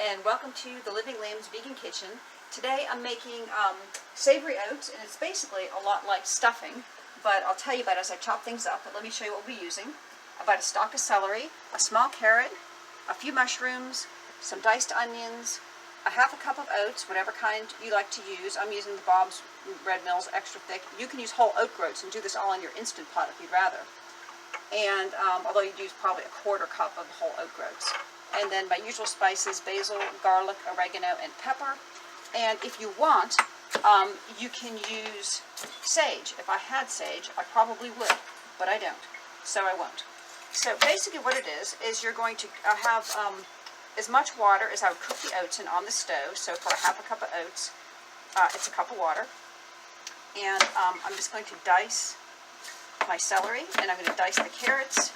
and welcome to the Living Lamb's Vegan Kitchen. Today I'm making savory oats, and it's basically a lot like stuffing, but I'll tell you about it as I chop things up. But let me show you what we'll be using. About a stalk of celery, a small carrot, a few mushrooms, some diced onions, a half a cup of oats, whatever kind you like to use. I'm using the Bob's Red Mills extra thick. You can use whole oat groats and do this all in your Instant Pot if you'd rather. And although you'd use probably a quarter cup of whole oat groats. And then my usual spices: basil, garlic, oregano, and pepper. And if you want, you can use sage. If I had sage, I probably would, but I don't, so I won't. So basically what it is you're going to have as much water as I would cook the oats in on the stove. So for a half a cup of oats, it's a cup of water. And I'm just going to dice my celery, and I'm going to dice the carrots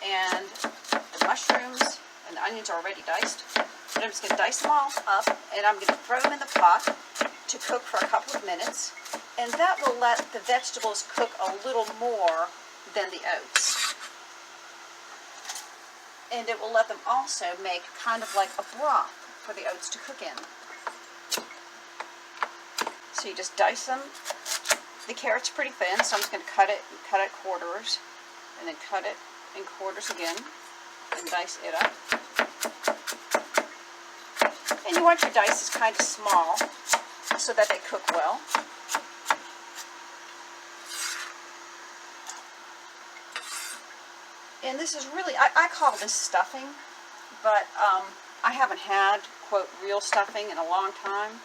and the mushrooms, and the onions are already diced. And I'm just going to dice them all up, and I'm going to throw them in the pot to cook for a couple of minutes. And that will let the vegetables cook a little more than the oats. And it will let them also make kind of like a broth for the oats to cook in. So you just dice them. The carrot's pretty thin, so I'm just going to cut it quarters, and then cut it in quarters again, and dice it up. And you want your dices kind of small so that they cook well. And this is really, I call this stuffing, but I haven't had, quote, real stuffing in a long time.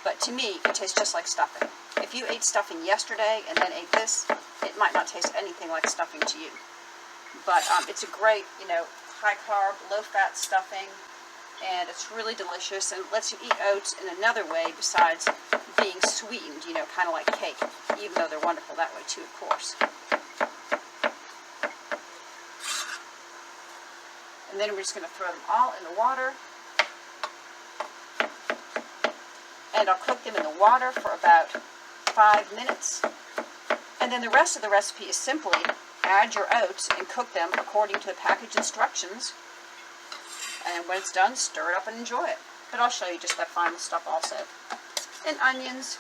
But to me, it tastes just like stuffing. If you ate stuffing yesterday and then ate this, it might not taste anything like stuffing to you. But it's a great, high-carb, low-fat stuffing, and it's really delicious, and lets you eat oats in another way besides being sweetened, kind of like cake, even though they're wonderful that way too, of course. And then we're just going to throw them all in the water. And I'll cook them in the water for about 5 minutes. And then the rest of the recipe is simply add your oats and cook them according to the package instructions. And when it's done, stir it up and enjoy it. But I'll show you just that final stuff also. And onions,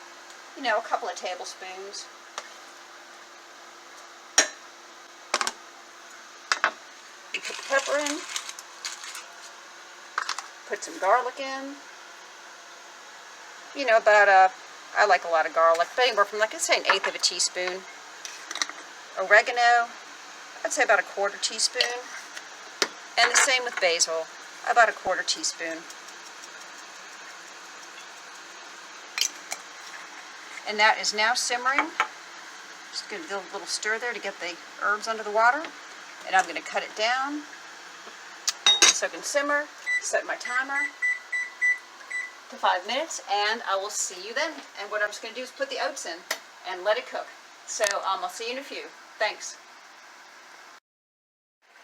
a couple of tablespoons. You put the pepper in. Put some garlic in. I like a lot of garlic, but anywhere from, let's say, 1/8 of a teaspoon. Oregano, I'd say about a 1/4 teaspoon. And the same with basil, about a 1/4 teaspoon. And that is now simmering. Just going to do a little stir there to get the herbs under the water. And I'm going to cut it down so it can simmer. Set my timer to 5 minutes, and I will see you then. And what I'm just going to do is put the oats in and let it cook. So I'll see you in a few. Thanks.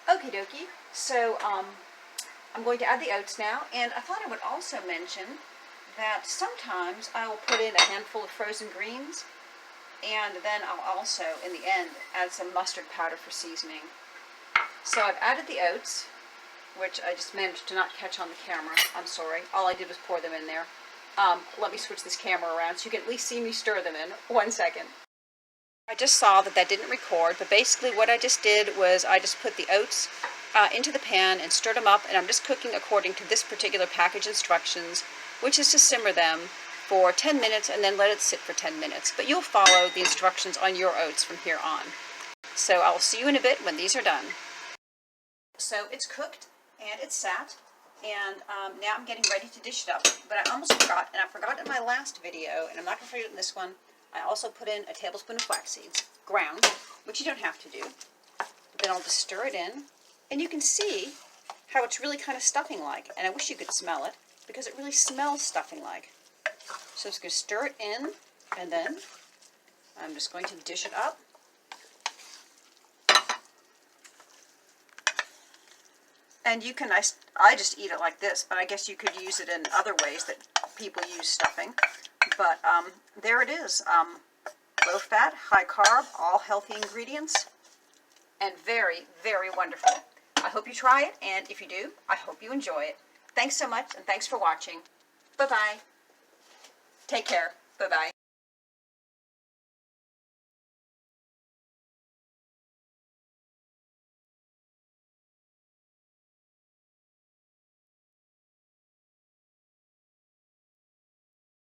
Okie dokie. So I'm going to add the oats now, and I thought I would also mention that sometimes I will put in a handful of frozen greens, and then I'll also, in the end, add some mustard powder for seasoning. So I've added the oats, which I just managed to not catch on the camera. I'm sorry. All I did was pour them in there. Let me switch this camera around so you can at least see me stir them in. 1 second. I just saw that didn't record, but basically what I just did was I just put the oats into the pan and stirred them up, and I'm just cooking according to this particular package instructions, which is to simmer them for 10 minutes and then let it sit for 10 minutes. But you'll follow the instructions on your oats from here on. So I will see you in a bit when these are done. So it's cooked. And it's sat, and now I'm getting ready to dish it up. But I almost forgot, and I forgot in my last video, and I'm not going to forget it in this one. I also put in a tablespoon of flax seeds, ground, which you don't have to do. Then I'll just stir it in, and you can see how it's really kind of stuffing-like. And I wish you could smell it, because it really smells stuffing-like. So I'm just going to stir it in, and then I'm just going to dish it up. And you can, I just eat it like this, but I guess you could use it in other ways that people use stuffing. But there it is. Low fat, high carb, all healthy ingredients, and very, very wonderful. I hope you try it, and if you do, I hope you enjoy it. Thanks so much, and thanks for watching. Bye-bye. Take care. Bye-bye.